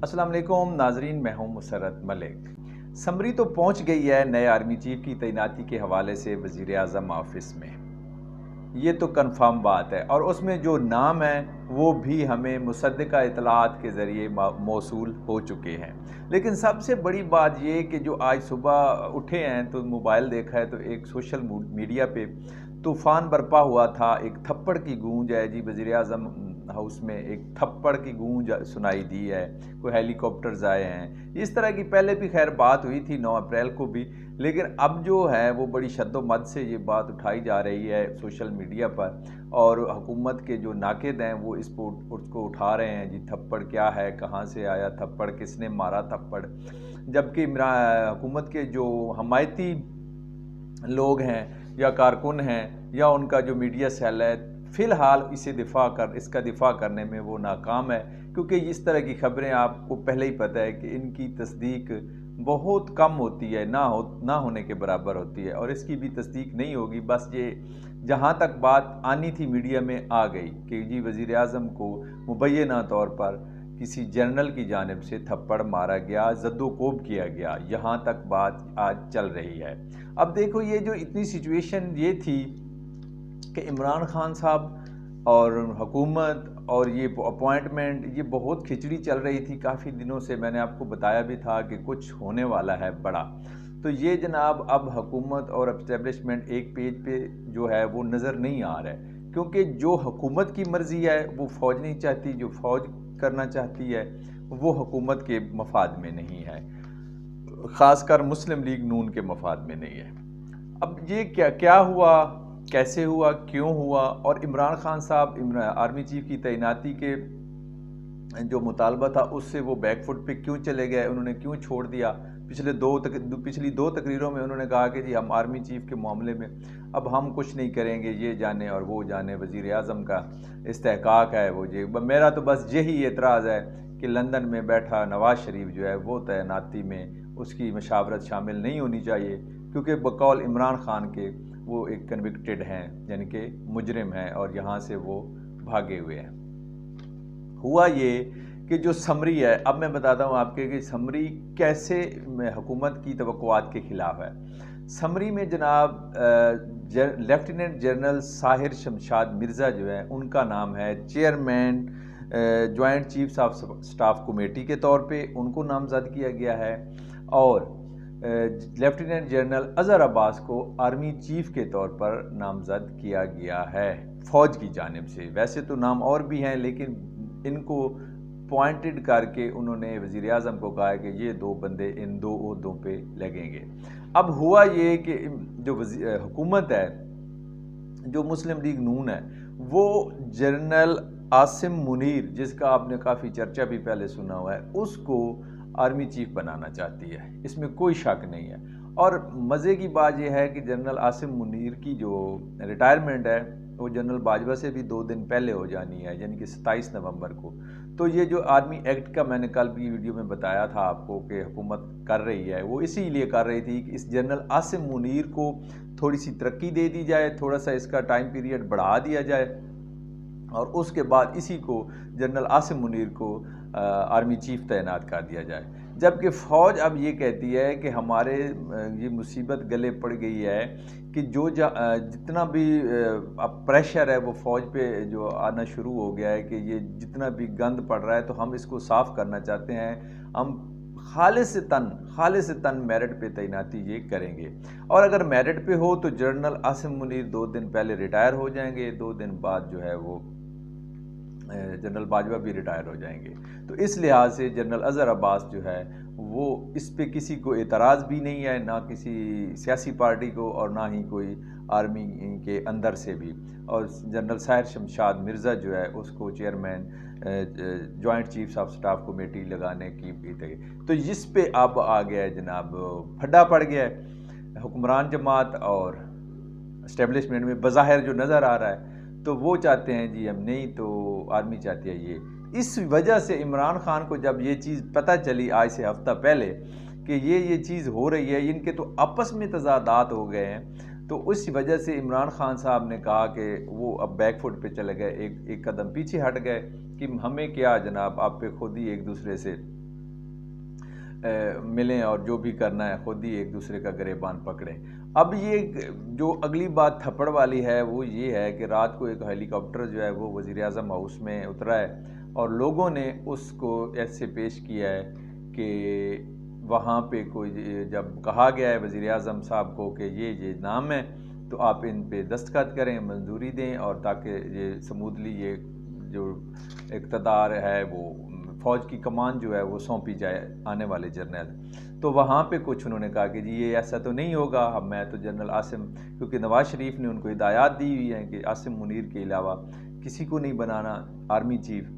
السلام علیکم ناظرین، میں ہوں مسرت ملک۔ سمری تو پہنچ گئی ہے نئے آرمی چیف کی تعیناتی کے حوالے سے وزیر اعظم آفس میں، یہ تو کنفرم بات ہے، اور اس میں جو نام ہیں وہ بھی ہمیں مصدقہ اطلاعات کے ذریعے موصول ہو چکے ہیں۔ لیکن سب سے بڑی بات یہ کہ جو آج صبح اٹھے ہیں تو موبائل دیکھا ہے تو ایک سوشل میڈیا پہ طوفان برپا ہوا تھا، ایک تھپڑ کی گونج ہے جی، وزیر اعظم ہاؤس میں ایک تھپڑ کی گونج سنائی دی ہے، کوئی ہیلی کاپٹرز آئے ہیں، اس طرح کی پہلے بھی خیر بات ہوئی تھی 9 اپریل کو بھی، لیکن اب جو ہے وہ بڑی شد و مد سے یہ بات اٹھائی جا رہی ہے سوشل میڈیا پر، اور حکومت کے جو ناقد ہیں وہ اس کو اٹھا رہے ہیں جی، تھپڑ کیا ہے، کہاں سے آیا تھپڑ، کس نے مارا تھپڑ، جبکہ حکومت کے جو حمایتی لوگ ہیں یا کارکن ہیں یا ان کا جو میڈیا سیل ہے، فی الحال اس کا دفاع کرنے میں وہ ناکام ہے، کیونکہ اس طرح کی خبریں آپ کو پہلے ہی پتہ ہے کہ ان کی تصدیق بہت کم ہوتی ہے، نہ ہونے کے برابر ہوتی ہے، اور اس کی بھی تصدیق نہیں ہوگی۔ بس یہ جہاں تک بات آنی تھی میڈیا میں آ گئی کہ جی وزیر اعظم کو مبینہ طور پر کسی جنرل کی جانب سے تھپڑ مارا گیا، زد و کوب کیا گیا، یہاں تک بات آج چل رہی ہے۔ اب دیکھو یہ جو اتنی سچویشن یہ تھی کہ عمران خان صاحب اور حکومت اور یہ اپوائنٹمنٹ، یہ بہت کھچڑی چل رہی تھی کافی دنوں سے، میں نے آپ کو بتایا بھی تھا کہ کچھ ہونے والا ہے بڑا، تو یہ جناب اب حکومت اور اسٹیبلشمنٹ ایک پیج پہ جو ہے وہ نظر نہیں آ رہا ہے، کیونکہ جو حکومت کی مرضی ہے وہ فوج نہیں چاہتی، جو فوج کرنا چاہتی ہے وہ حکومت کے مفاد میں نہیں ہے، خاص کر مسلم لیگ نون کے مفاد میں نہیں ہے۔ اب یہ کیا ہوا، کیسے ہوا، کیوں ہوا، اور عمران خان صاحب آرمی چیف کی تعیناتی کے جو مطالبہ تھا اس سے وہ بیک فٹ پہ کیوں چلے گئے، انہوں نے کیوں چھوڑ دیا؟ پچھلی دو تقریروں میں انہوں نے کہا کہ جی ہم آرمی چیف کے معاملے میں اب ہم کچھ نہیں کریں گے، یہ جانے اور وہ جانے، وزیر اعظم کا استحقاق ہے وہ جی، میرا تو بس یہی اعتراض ہے کہ لندن میں بیٹھا نواز شریف جو ہے وہ تعیناتی میں اس کی مشاورت شامل نہیں ہونی چاہیے، کیونکہ بقول عمران خان کے وہ ایک کنوکٹڈ ہیں، یعنی کہ مجرم ہیں، اور یہاں سے وہ بھاگے ہوئے ہیں۔ ہوا یہ کہ جو سمری ہے، اب میں بتاتا ہوں آپ کے کہ سمری کیسے حکومت کی توقعات کے خلاف ہے۔ سمری میں جناب لیفٹیننٹ جنرل ساحر شمشاد مرزا جو ہے ان کا نام ہے chairman joint chiefs of staff committee کے طور پہ ان کو نامزد کیا گیا ہے، اور لیفٹیننٹ جنرل اظہر عباس کو آرمی چیف کے طور پر نامزد کیا گیا ہے فوج کی جانب سے۔ ویسے تو نام اور بھی ہیں لیکن ان کو پوائنٹڈ کر کے انہوں نے وزیر اعظم کو کہا کہ یہ دو بندے ان دو عہدوں پہ لگیں گے۔ اب ہوا یہ کہ جو حکومت ہے، جو مسلم لیگ نون ہے، وہ جنرل عاصم منیر، جس کا آپ نے کافی چرچا بھی پہلے سنا ہوا ہے، اس کو آرمی چیف بنانا چاہتی ہے، اس میں کوئی شک نہیں ہے۔ اور مزے کی بات یہ ہے کہ جنرل عاصم منیر کی جو ریٹائرمنٹ ہے وہ جنرل باجوہ سے بھی 2 دن پہلے ہو جانی ہے، یعنی کہ 27 نومبر کو۔ تو یہ جو آرمی ایکٹ کا میں نے کل بھی ویڈیو میں بتایا تھا آپ کو کہ حکومت کر رہی ہے، وہ اسی لیے کر رہی تھی کہ اس جنرل عاصم منیر کو تھوڑی سی ترقی دے دی جائے، تھوڑا سا اس کا ٹائم پیریڈ بڑھا دیا جائے، اور اس کے بعد اسی کو جنرل عاصم منیر کو آرمی چیف تعینات کر دیا جائے۔ جبکہ فوج اب یہ کہتی ہے کہ ہمارے یہ مصیبت گلے پڑ گئی ہے کہ جتنا بھی اب پریشر ہے وہ فوج پہ جو آنا شروع ہو گیا ہے، کہ یہ جتنا بھی گند پڑ رہا ہے تو ہم اس کو صاف کرنا چاہتے ہیں، ہم خالصتاً میرٹ پہ تعیناتی یہ کریں گے، اور اگر میرٹ پہ ہو تو جنرل عاصم منیر 2 دن پہلے ریٹائر ہو جائیں گے، 2 دن بعد جو ہے وہ جنرل باجوہ بھی ریٹائر ہو جائیں گے۔ تو اس لحاظ سے جنرل اظہر عباس جو ہے وہ اس پہ کسی کو اعتراض بھی نہیں ہے، نہ کسی سیاسی پارٹی کو اور نہ ہی کوئی آرمی کے اندر سے بھی، اور جنرل ساحر شمشاد مرزا جو ہے اس کو chairman joint chiefs of staff committee لگانے کی بھی تھی۔ تو اس پہ اب آ گیا ہے جناب، پھڈا پڑ گیا ہے حکمران جماعت اور اسٹیبلشمنٹ میں، بظاہر جو نظر آ رہا ہے تو وہ چاہتے ہیں جی ہم نہیں، تو آرمی چاہتی ہے یہ۔ اس وجہ سے عمران خان کو جب یہ چیز پتہ چلی آج سے ہفتہ پہلے کہ یہ چیز ہو رہی ہے، ان کے تو آپس میں تضادات ہو گئے ہیں، تو اس وجہ سے عمران خان صاحب نے کہا کہ وہ اب بیک فٹ پہ چلے گئے، ایک قدم پیچھے ہٹ گئے کہ ہمیں کیا جناب، آپ پہ خود ہی ایک دوسرے سے ملیں اور جو بھی کرنا ہے خود ہی ایک دوسرے کا گریبان پکڑیں۔ اب یہ جو اگلی بات تھپڑ والی ہے وہ یہ ہے کہ رات کو ایک ہیلی کاپٹر جو ہے وہ وزیر اعظم ہاؤس میں اترا ہے اور لوگوں نے اس کو ایسے پیش کیا ہے کہ وہاں پہ کوئی جب کہا گیا ہے وزیر اعظم صاحب کو کہ یہ نام ہے تو آپ ان پہ دستخط کریں، منظوری دیں، اور تاکہ یہ سمودلی یہ جو اقتدار ہے وہ فوج کی کمان جو ہے وہ سونپی جائے آنے والے جرنیل۔ تو وہاں پہ کچھ انہوں نے کہا کہ جی یہ ایسا تو نہیں ہوگا، اب میں تو جنرل عاصم، کیونکہ نواز شریف نے ان کو ہدایات دی ہوئی ہیں کہ عاصم منیر کے علاوہ کسی کو نہیں بنانا آرمی چیف،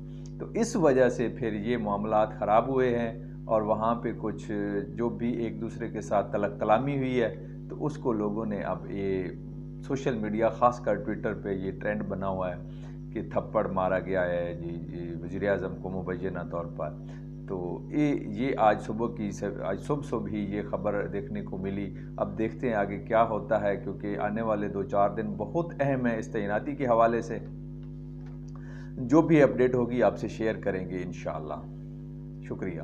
تو اس وجہ سے پھر یہ معاملات خراب ہوئے ہیں اور وہاں پہ کچھ جو بھی ایک دوسرے کے ساتھ تلق کلامی ہوئی ہے تو اس کو لوگوں نے اب یہ سوشل میڈیا خاص کر ٹویٹر پہ یہ ٹرینڈ بنا ہوا ہے کہ تھپڑ مارا گیا ہے جی وزیر اعظم کو مبینہ طور پر۔ تو یہ آج صبح ہی یہ خبر دیکھنے کو ملی۔ اب دیکھتے ہیں آگے کیا ہوتا ہے، کیونکہ آنے والے 2-4 دن بہت اہم ہیں اس تعیناتی کے حوالے سے۔ جو بھی اپڈیٹ ہوگی آپ سے شیئر کریں گے انشاءاللہ۔ شکریہ۔